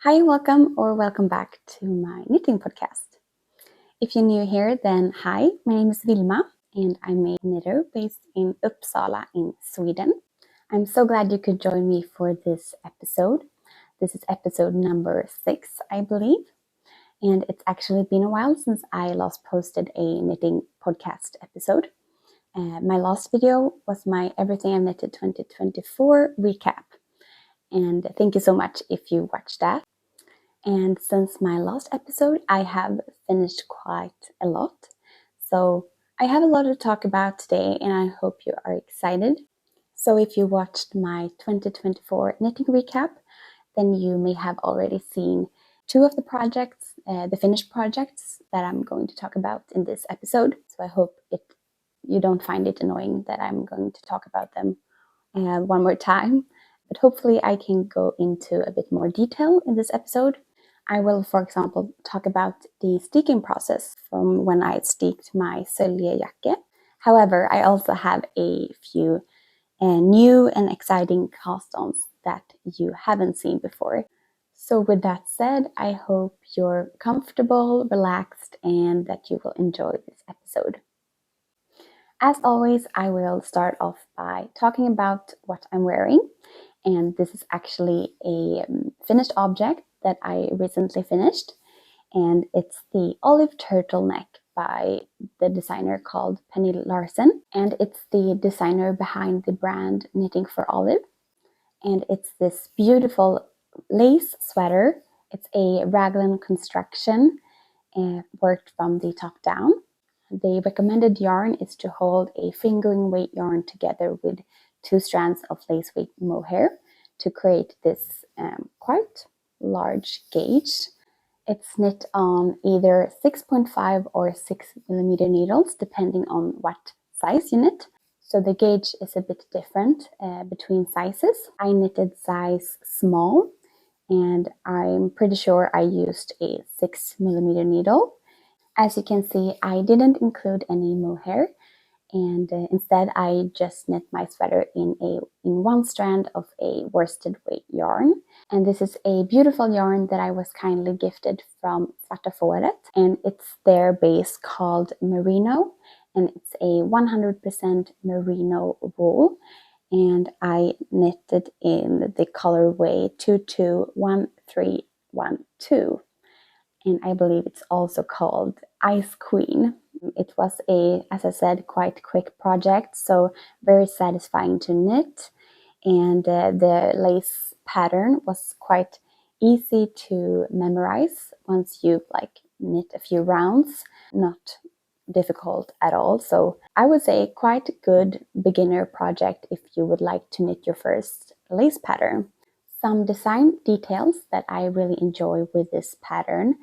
Hi, welcome back to my knitting podcast. If you're new here, then hi, my name is Wilma and I'm a knitter based in Uppsala in Sweden. I'm so glad you could join me for this episode. This is episode number 6, I believe. And it's actually been a while since I last posted a knitting podcast episode. My last video was my Everything I've Knitted 2024 recap. And thank you so much if you watched that. And since my last episode, I have finished quite a lot. So I have a lot to talk about today and I hope you are excited. So if you watched my 2024 knitting recap, then you may have already seen 2 of the projects, the finished projects that I'm going to talk about in this episode. So I hope you don't find it annoying that I'm going to talk about them one more time. But hopefully I can go into a bit more detail in this episode. I will, for example, talk about the sticking process from when I sticked my Sølje Jakke. However, I also have a few new and exciting cast-ons that you haven't seen before. So with that said, I hope you're comfortable, relaxed, and that you will enjoy this episode. As always, I will start off by talking about what I'm wearing. And this is actually a finished object that I recently finished. And it's the olive turtleneck by the designer called Pernille Larsen. And it's the designer behind the brand Knitting for Olive. And it's this beautiful lace sweater. It's a raglan construction worked from the top down. The recommended yarn is to hold a fingering weight yarn together with 2 strands of lace weight mohair to create this quite large gauge. It's knit on either 6.5 or 6mm needles, depending on what size you knit. So the gauge is a bit different between sizes. I knitted size small, and I'm pretty sure I used a 6mm needle. As you can see, I didn't include any mohair, and instead I just knit my sweater in 1 strand of a worsted weight yarn. And this is a beautiful yarn that I was kindly gifted from Svarta Fåret, and it's their base called Merino, and it's a 100% merino wool, and I knitted in the colorway 221312. And I believe it's also called Ice Queen. It was as I said, quite quick project, so very satisfying to knit. And the lace pattern was quite easy to memorize once you knit a few rounds. Not difficult at all. So I would say quite good beginner project if you would like to knit your first lace pattern. Some design details that I really enjoy with this pattern.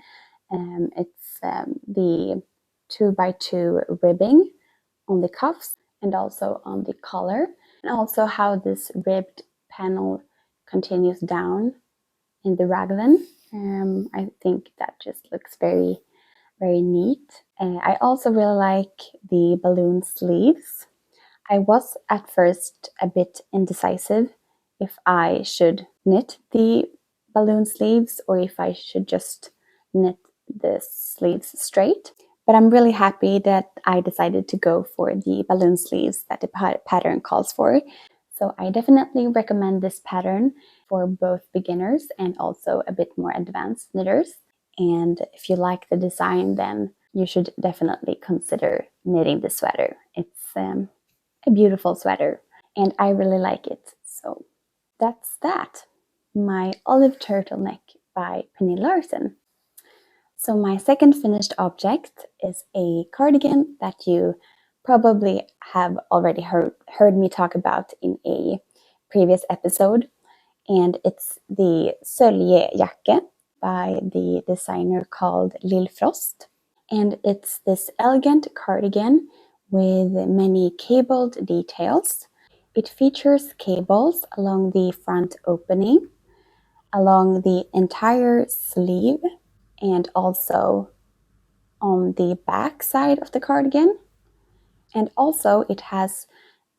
It's the 2x2 ribbing on the cuffs and also on the collar, and also how this ribbed panel continues down in the raglan. I think that just looks very, very neat. I also really like the balloon sleeves. I was at first a bit indecisive if I should knit the balloon sleeves or if I should just knit the sleeves straight. But I'm really happy that I decided to go for the balloon sleeves that the pattern calls for. So I definitely recommend this pattern for both beginners and also a bit more advanced knitters. And if you like the design, then you should definitely consider knitting the sweater. It's a beautiful sweater and I really like it. So that's that. My olive turtleneck by Pernille Larsen. So my second finished object is a cardigan that you probably have already heard me talk about in a previous episode. And it's the Sølje Jakke by the designer called Lill. And it's this elegant cardigan with many cabled details. It features cables along the front opening, along the entire sleeve, and also on the back side of the cardigan. And also it has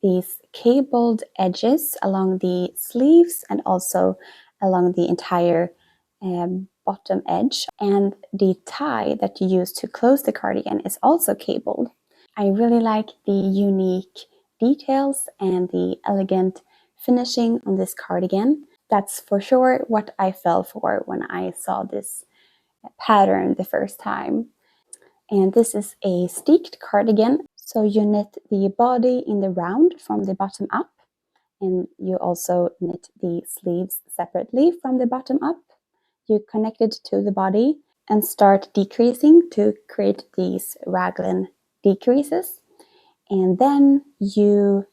these cabled edges along the sleeves and also along the entire bottom edge, and the tie that you use to close the cardigan is also cabled. I really like the unique details and the elegant finishing on this cardigan. That's for sure what I fell for when I saw this pattern the first time. And this is a steeked cardigan, so you knit the body in the round from the bottom up, and you also knit the sleeves separately from the bottom up. You connect it to the body and start decreasing to create these raglan decreases, and then you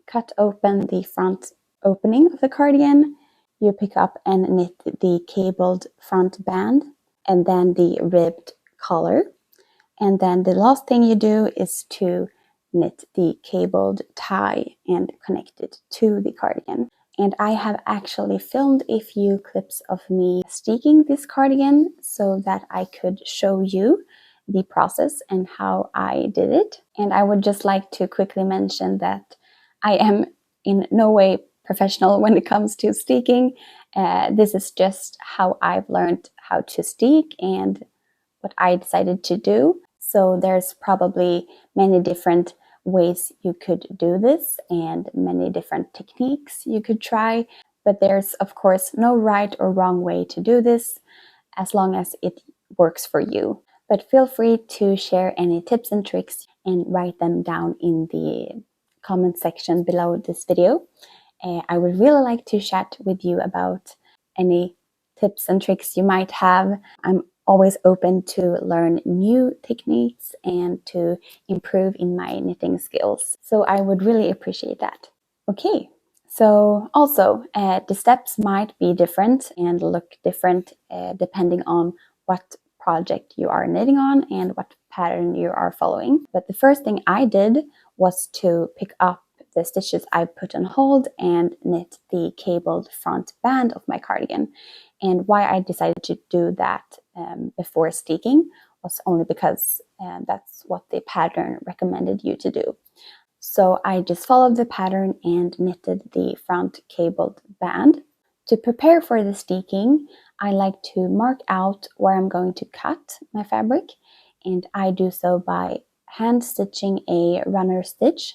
cut open the front opening of the cardigan. You pick up and knit the cabled front band and then the ribbed collar. And then the last thing you do is to knit the cabled tie and connect it to the cardigan. And I have actually filmed a few clips of me steeking this cardigan so that I could show you the process and how I did it. And I would just like to quickly mention that I am in no way professional when it comes to steeking. This is just how I've learned how to steek and what I decided to do. So there's probably many different ways you could do this and many different techniques you could try. But there's of course no right or wrong way to do this as long as it works for you. But feel free to share any tips and tricks and write them down in the comment section below this video. I would really like to chat with you about any tips and tricks you might have. I'm always open to learn new techniques and to improve in my knitting skills. So I would really appreciate that. Okay, so also the steps might be different and look different depending on what project you are knitting on and what pattern you are following. But the first thing I did was to pick up the stitches I put on hold and knit the cabled front band of my cardigan. And why I decided to do that before steeking was only because that's what the pattern recommended you to do. So I just followed the pattern and knitted the front cabled band. To prepare for the steeking, I like to mark out where I'm going to cut my fabric, and I do so by hand stitching a runner stitch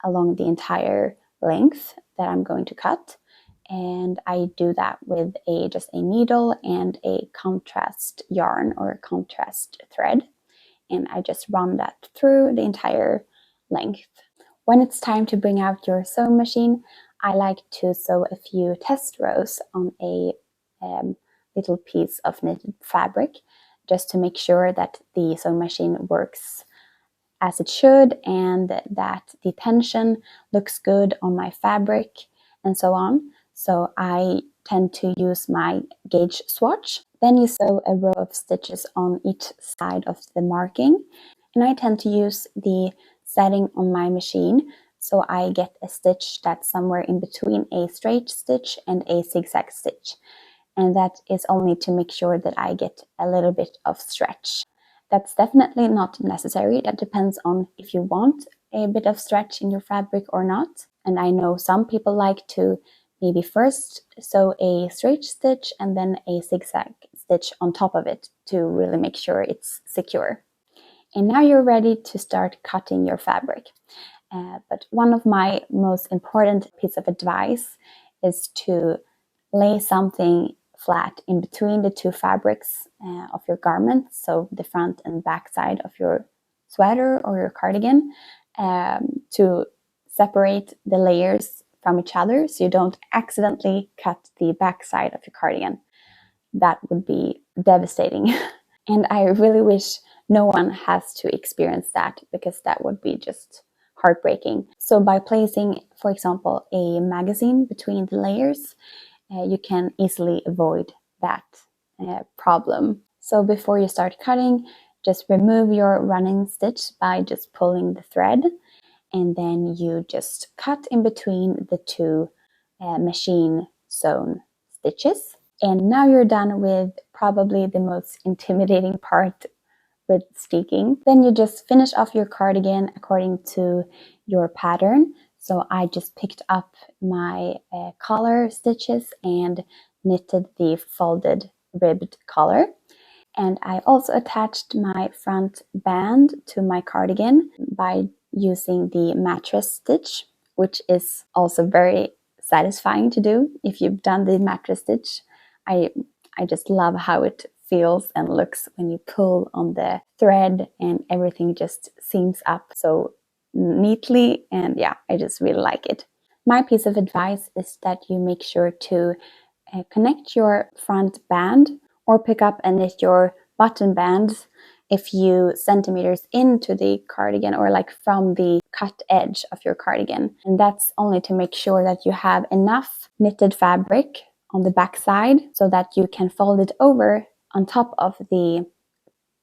along the entire length that I'm going to cut. And I do that with just a needle and a contrast yarn or a contrast thread. And I just run that through the entire length. When it's time to bring out your sewing machine, I like to sew a few test rows on a little piece of knitted fabric, just to make sure that the sewing machine works as it should and that the tension looks good on my fabric and so on. So I tend to use my gauge swatch. Then you sew a row of stitches on each side of the marking. And I tend to use the setting on my machine, so I get a stitch that's somewhere in between a straight stitch and a zigzag stitch. And that is only to make sure that I get a little bit of stretch. That's definitely not necessary. That depends on if you want a bit of stretch in your fabric or not. And I know some people like to maybe first sew a straight stitch and then a zigzag stitch on top of it to really make sure it's secure. And now you're ready to start cutting your fabric. But one of my most important piece of advice is to lay something flat in between the two fabrics of your garment, so the front and back side of your sweater or your cardigan, to separate the layers from each other so you don't accidentally cut the back side of your cardigan. That would be devastating. And I really wish no one has to experience that, because that would be just heartbreaking. So by placing, for example, a magazine between the layers, you can easily avoid that problem. So before you start cutting, just remove your running stitch by just pulling the thread, and then you just cut in between the two machine sewn stitches. And now you're done with probably the most intimidating part with steeking. Then you just finish off your cardigan according to your pattern. So I just picked up my collar stitches and knitted the folded ribbed collar. And I also attached my front band to my cardigan by using the mattress stitch, which is also very satisfying to do. If you've done the mattress stitch, I just love how it feels and looks when you pull on the thread and everything just seams up so neatly, and yeah, I just really like it. My piece of advice is that you make sure to connect your front band or pick up and knit your button bands a few centimeters into the cardigan, or like from the cut edge of your cardigan. And that's only to make sure that you have enough knitted fabric on the back side so that you can fold it over on top of the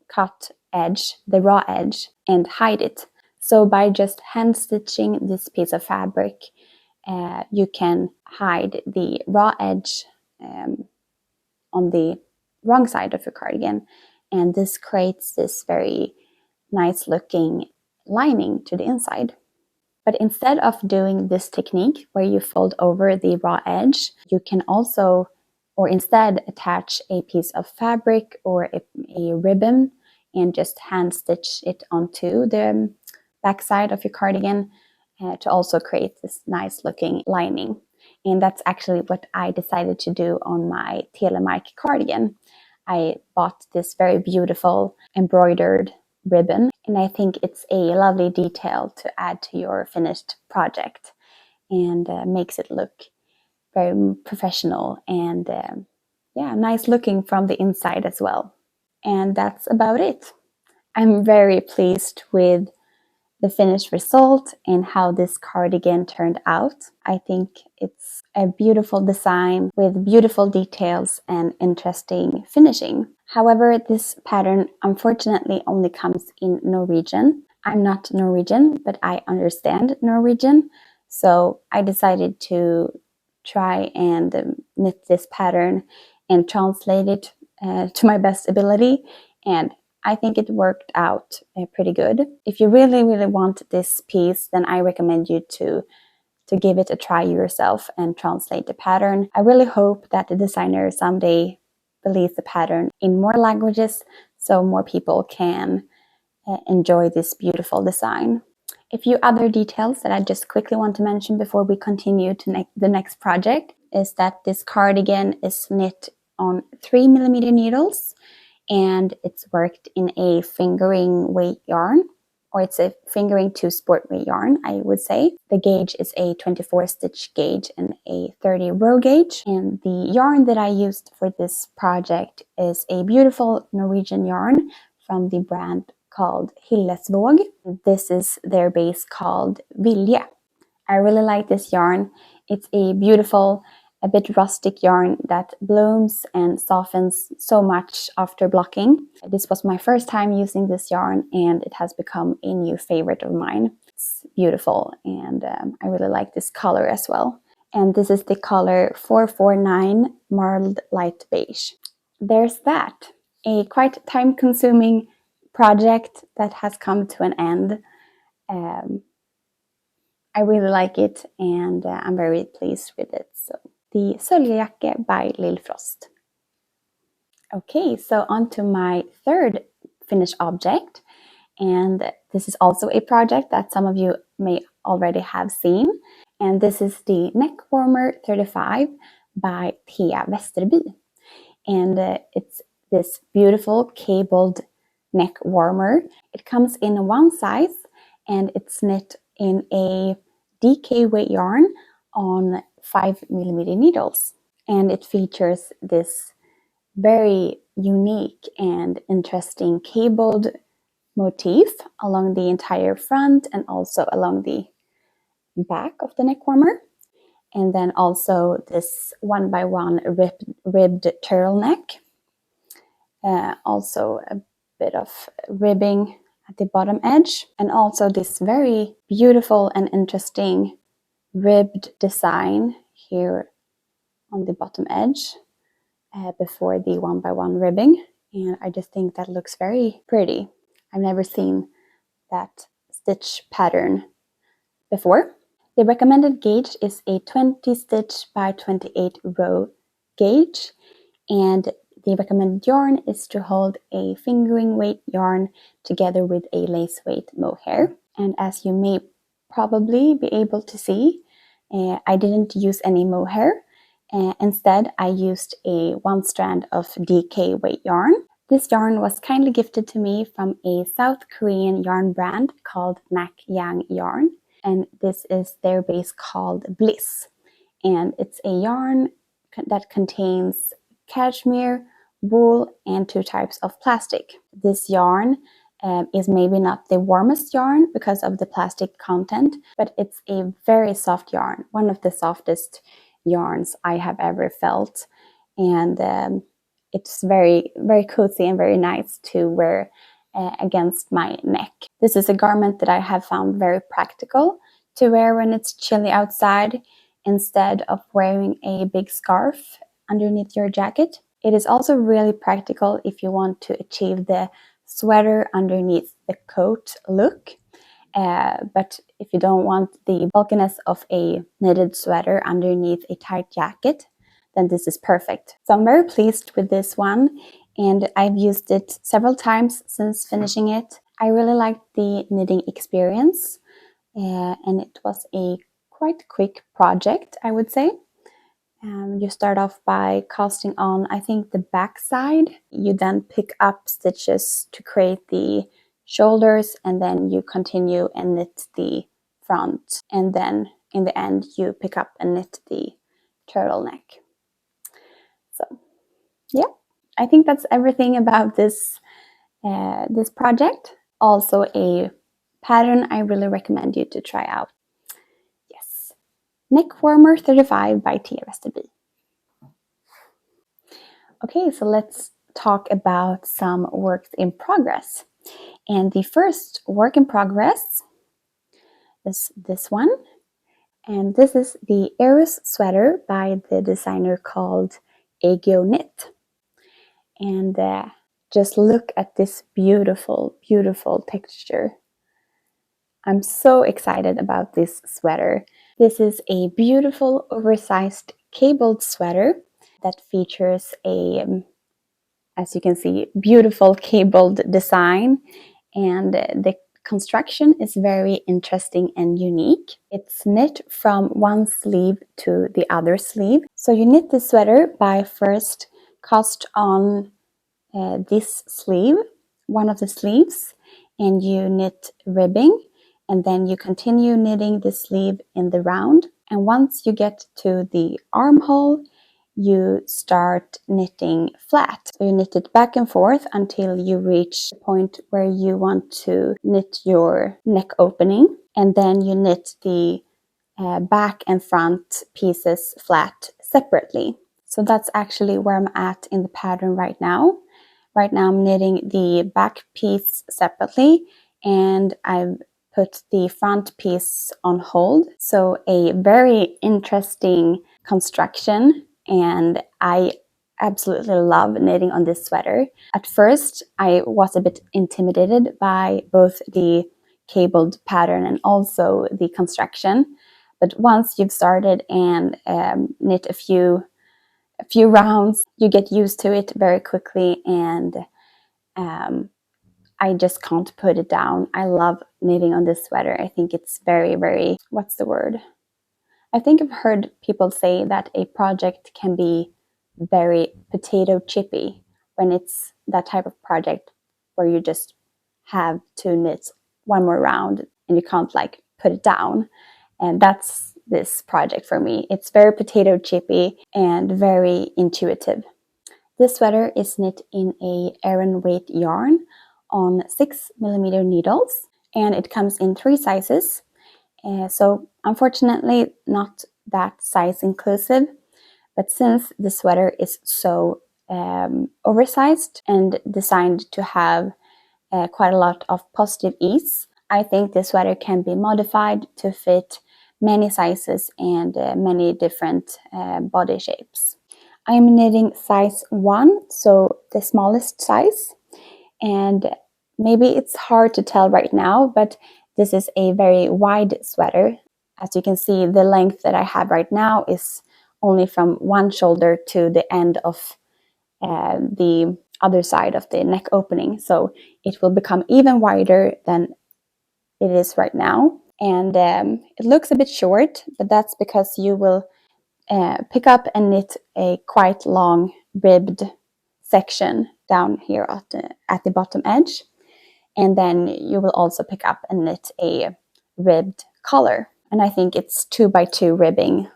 cut edge, the raw edge, and hide it. So by just hand stitching this piece of fabric, you can hide the raw edge on the wrong side of your cardigan, and this creates this very nice looking lining to the inside. But instead of doing this technique where you fold over the raw edge, you can also, or instead, attach a piece of fabric or a ribbon and just hand stitch it onto the back side of your cardigan to also create this nice looking lining. And that's actually what I decided to do on my Turtleneck cardigan. I bought this very beautiful embroidered ribbon, and I think it's a lovely detail to add to your finished project, and makes it look very professional and nice looking from the inside as well. And that's about it. I'm very pleased with the finished result and how this cardigan turned out. I think it's a beautiful design with beautiful details and interesting finishing. However, this pattern unfortunately only comes in Norwegian. I'm not Norwegian, but I understand Norwegian, so I decided to try and knit this pattern and translate it to my best ability, and I think it worked out pretty good. If you really, really want this piece, then I recommend you to give it a try yourself and translate the pattern. I really hope that the designer someday release the pattern in more languages so more people can enjoy this beautiful design. A few other details that I just quickly want to mention before we continue to the next project is that this cardigan is knit on 3mm needles, and it's worked in a fingering weight yarn, or it's a fingering to sport weight yarn, I would say. The gauge is a 24 stitch gauge and a 30 row gauge. And the yarn that I used for this project is a beautiful Norwegian yarn from the brand called Hillesvåg. This is their base called Vilje. I really like this yarn. It's a beautiful, a bit rustic yarn that blooms and softens so much after blocking. This was my first time using this yarn, and it has become a new favorite of mine. It's beautiful, and I really like this color as well. And this is the color 449 Marled Light Beige. There's that. A quite time-consuming project that has come to an end. I really like it, and I'm very pleased with it. So, the Sølje Jakke by Lill Frost. Okay, so on to my third finished object, and this is also a project that some of you may already have seen, and this is the Neck Warmer 35 by Thea Vesterby, and it's this beautiful cabled neck warmer. It comes in one size, and it's knit in a DK weight yarn on 5mm needles, and it features this very unique and interesting cabled motif along the entire front and also along the back of the neck warmer, and then also this 1x1 ribbed turtleneck, also a bit of ribbing at the bottom edge, and also this very beautiful and interesting ribbed design here on the bottom edge before the 1x1 ribbing, and I just think that looks very pretty. I've never seen that stitch pattern before. The recommended gauge is a 20 stitch by 28 row gauge, and the recommended yarn is to hold a fingering weight yarn together with a lace weight mohair. And as you may probably be able to see, I didn't use any mohair. Instead, I used a 1 strand of DK weight yarn. This yarn was kindly gifted to me from a South Korean yarn brand called Nakyang yarn, and this is their base called Bliss. And it's a yarn that contains cashmere, wool, and 2 types of plastic. This yarn is maybe not the warmest yarn because of the plastic content, but it's a very soft yarn, one of the softest yarns I have ever felt, and it's very, very cozy and very nice to wear against my neck. This is a garment that I have found very practical to wear when it's chilly outside instead of wearing a big scarf underneath your jacket. It is also really practical if you want to achieve the sweater underneath the coat look. But if you don't want the bulkiness of a knitted sweater underneath a tight jacket, then this is perfect. So I'm very pleased with this one, and I've used it several times since finishing it. I really liked the knitting experience, and it was a quite quick project, I would say. You start off by casting on, I think, the back side. You then pick up stitches to create the shoulders, and then you continue and knit the front, and then in the end you pick up and knit the turtleneck. So yeah, I think that's everything about this project. Also a pattern I really recommend you to try out. Yes, Neck Warmer 35 by Thea Vesterby. Okay, so let's talk about some works in progress. And the first work in progress is this one. And this is the Eurus sweater by the designer called Aegyoknit. And just look at this beautiful, beautiful texture. I'm so excited about this sweater. This is a beautiful, oversized cabled sweater that features a, as you can see, beautiful cabled design, and the construction is very interesting and unique. It's knit from one sleeve to the other sleeve. So you knit the sweater by first cast on this sleeve, one of the sleeves, and you knit ribbing, and then you continue knitting the sleeve in the round. And once you get to the armhole, you start knitting flat. So you knit it back and forth until you reach the point where you want to knit your neck opening, and then you knit the back and front pieces flat separately. So that's actually where I'm at in the pattern right now. Right now I'm knitting the back piece separately, and I've put the front piece on hold. So a very interesting construction, and I absolutely love knitting on this sweater. At first, I was a bit intimidated by both the cabled pattern and also the construction. But once you've started and knit a few rounds, you get used to it very quickly, and I just can't put it down. I love knitting on this sweater. I think it's very, very, what's the word? I think I've heard people say that a project can be very potato chippy when it's that type of project where you just have to knit one more round and you can't like put it down. And that's this project for me. It's very potato chippy and very intuitive. This sweater is knit in a Aran weight yarn on 6mm needles, and it comes in 3 sizes. So unfortunately not that size inclusive, but since the sweater is so oversized and designed to have quite a lot of positive ease, I think the sweater can be modified to fit many sizes and many different body shapes. I'm knitting size 1, so the smallest size, and maybe it's hard to tell right now, but this is a very wide sweater. As you can see, the length that I have right now is only from one shoulder to the end of the other side of the neck opening. So it will become even wider than it is right now. And it looks a bit short, but that's because you will pick up and knit a quite long ribbed section down here at the bottom edge. And then you will also pick up and knit a ribbed collar. And I think it's 2x2 ribbing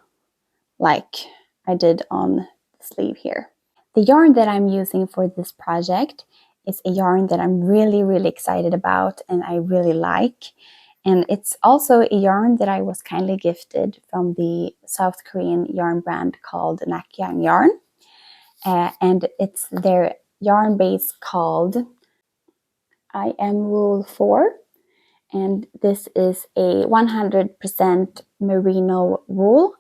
like I did on the sleeve here. The yarn that I'm using for this project is a yarn that I'm really excited about and I really like. And it's also a yarn that I was kindly gifted from the South Korean yarn brand called Nakyang yarn. And it's their yarn base called I Am Wool 4. And this is a 100% merino wool.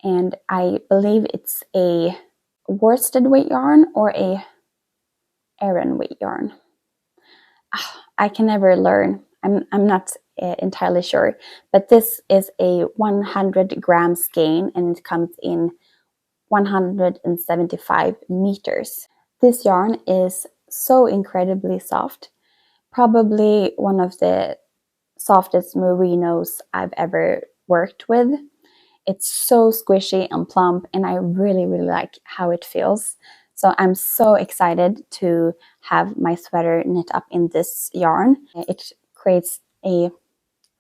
And I believe it's a worsted weight yarn or a Aran weight yarn. I can never learn. I'm not entirely sure. But this is a 100 gram skein and it comes in 175 meters. This yarn is so incredibly soft. Probably one of the softest merinos I've ever worked with. It's so squishy and plump and I really like how it feels. So I'm so excited to have my sweater knit up in this yarn. It creates a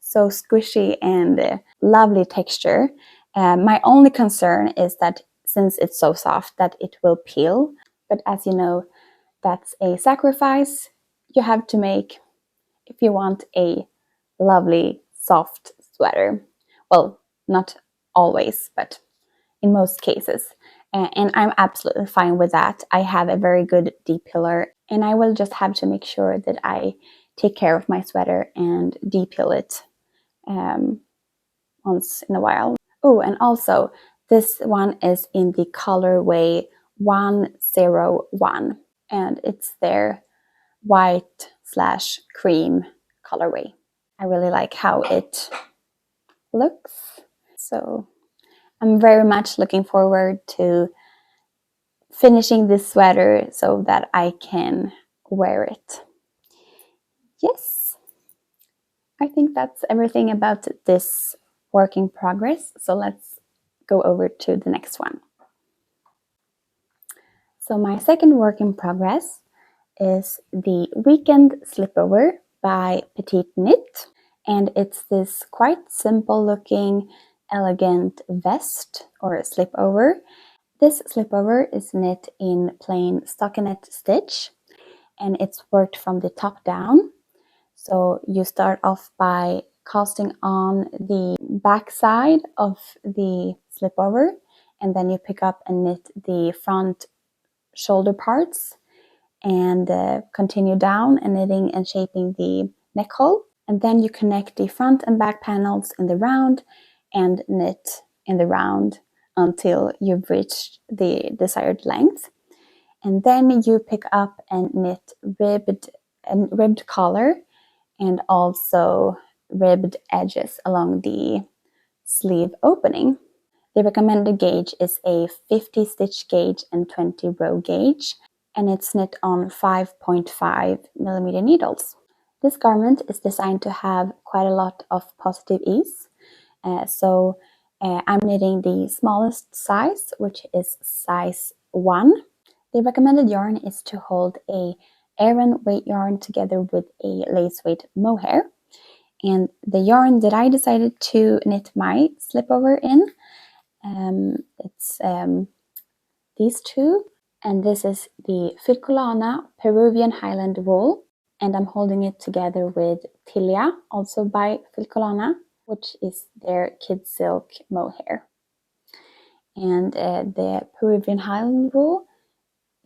so squishy and lovely texture. My only concern is that since it's so soft that it will peel. But as you know, that's a sacrifice you have to make if you want a lovely soft sweater. Well, not always, but in most cases. And I'm absolutely fine with that. I have a very good de-pillar and I will just have to make sure that I take care of my sweater and de-pill it once in a while. Oh, and also this one is in the colorway 101 and it's their white/cream colorway. I really like how it looks. So I'm very much looking forward to finishing this sweater so that I can wear it. Yes, I think that's everything about this work in progress. So let's go over to the next one. So my second work in progress is the Weekend Slipover by PetiteKnit. And it's this quite simple looking, elegant vest or slipover. This slipover is knit in plain stockinette stitch and it's worked from the top down. So you start off by casting on the back side of the slipover and then you pick up and knit the front shoulder parts and continue down and knitting and shaping the neck hole. And then you connect the front and back panels in the round and knit in the round until you've reached the desired length. And then you pick up and knit ribbed collar and also ribbed edges along the sleeve opening. The recommended gauge is a 50 stitch gauge and 20 row gauge, and it's knit on 5.5 millimeter needles. This garment is designed to have quite a lot of positive ease. So I'm knitting the smallest size, which is size 1. The recommended yarn is to hold a Aran weight yarn together with a lace weight mohair. And the yarn that I decided to knit my slipover in, it's these two. And this is the Filcolana Peruvian Highland Wool. And I'm holding it together with Tilia, also by Filcolana, which is their kid silk mohair. And the Peruvian Highland Wool,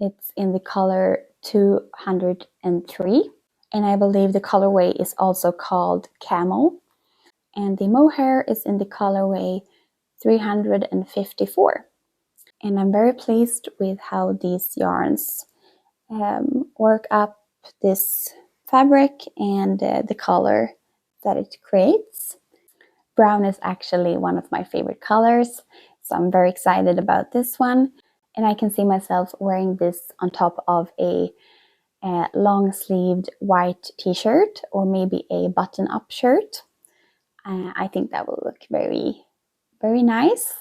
it's in the color 203. And I believe the colorway is also called camel. And the mohair is in the colorway 354. And I'm very pleased with how these yarns work up this fabric and the color that it creates. Brown is actually one of my favorite colors, So I'm very excited about this one. And I can see myself wearing this on top of a long-sleeved white t-shirt or maybe a button-up shirt. I think that will look very, very nice.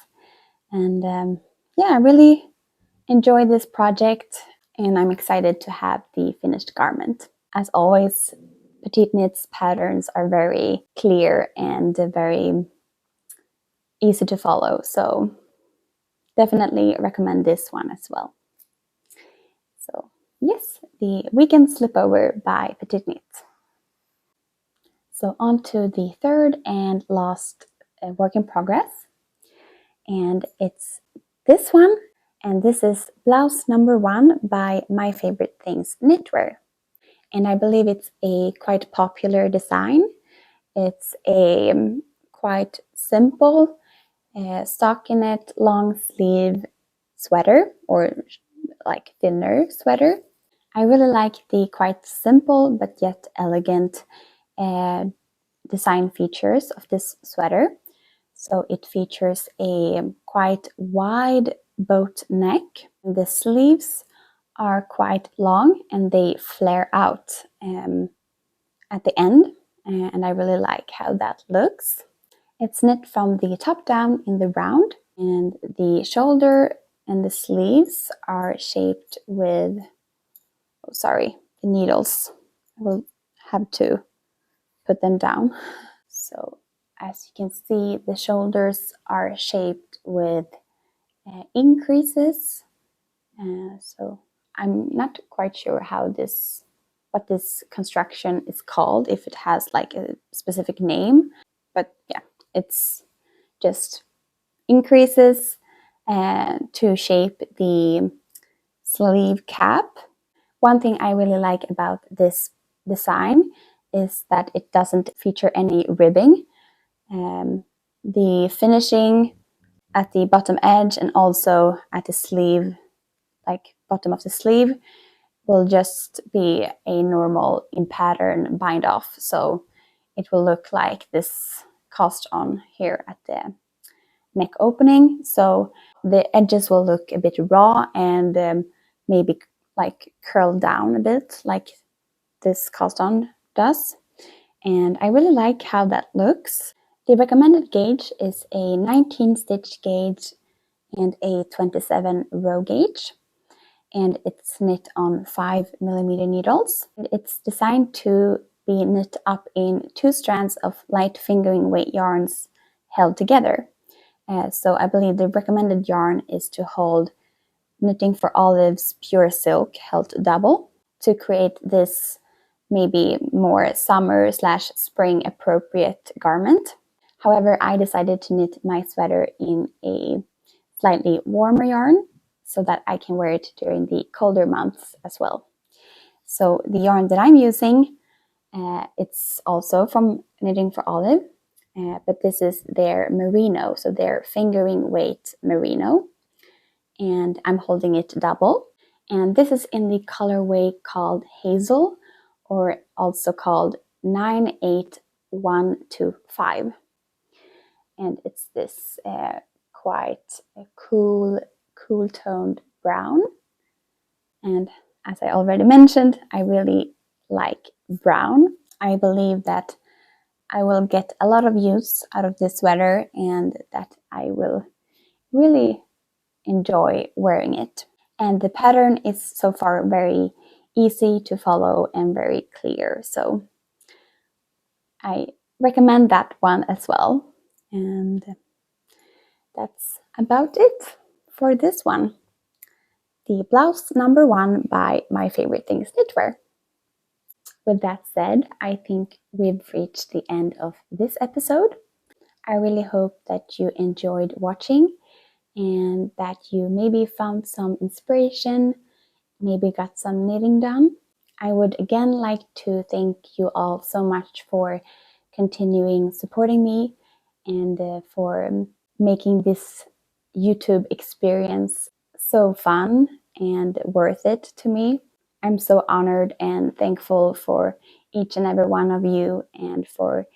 And yeah, I really enjoy this project and I'm excited to have the finished garment. As always, PetiteKnit's patterns are very clear and very easy to follow. So definitely recommend this one as well. So yes, the Weekend Slipover by PetiteKnit. So on to the third and last work in progress. And it's this one. And this is Blouse number 1 by My Favorite Things Knitwear. And I believe it's a quite popular design. It's a quite simple stockinette long sleeve sweater, or like thinner sweater. I really like the quite simple but yet elegant design features of this sweater. So it features a quite wide boat neck. The sleeves are quite long and they flare out at the end, and I really like how that looks. It's knit from the top down in the round, and the shoulder and the sleeves are shaped with, the needles. I will have to put them down. So as you can see, the shoulders are shaped with increases. So I'm not quite sure what this construction is called, if it has like a specific name, but yeah, it's just increases to shape the sleeve cap. One thing I really like about this design is that it doesn't feature any ribbing. The finishing at the bottom edge and also at the sleeve, like bottom of the sleeve, will just be a normal in pattern bind off. So it will look like this cast on here at the neck opening. So the edges will look a bit raw and maybe like curl down a bit like this cast on does. And I really like how that looks. The recommended gauge is a 19 stitch gauge and a 27 row gauge. And it's knit on 5mm needles. It's designed to be knit up in 2 strands of light fingering weight yarns held together. So I believe the recommended yarn is to hold Knitting for Olive's pure silk held double to create this maybe more summer/spring appropriate garment. However, I decided to knit my sweater in a slightly warmer yarn so that I can wear it during the colder months as well. So the yarn that I'm using, it's also from Knitting for Olive, but this is their Merino, so their fingering weight Merino, and I'm holding it double. And this is in the colorway called Hazel, or also called 98125. And it's this quite cool toned brown. And as I already mentioned, I really like brown. I believe that I will get a lot of use out of this sweater and that I will really enjoy wearing it. And the pattern is so far very easy to follow and very clear. So I recommend that one as well. And that's about it for this one. The Blouse number 1 by My Favorite Things Knitwear. With that said, I think we've reached the end of this episode. I really hope that you enjoyed watching and that you maybe found some inspiration, maybe got some knitting done. I would again like to thank you all so much for continuing supporting me and for making this YouTube experience so fun and worth it to me. I'm so honored and thankful for each and every one of you and for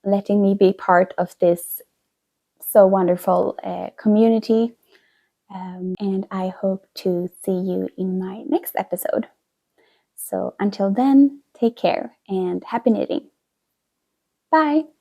letting me be part of this so wonderful community. And I hope to see you in my next episode. So until then, take care and happy knitting. Bye!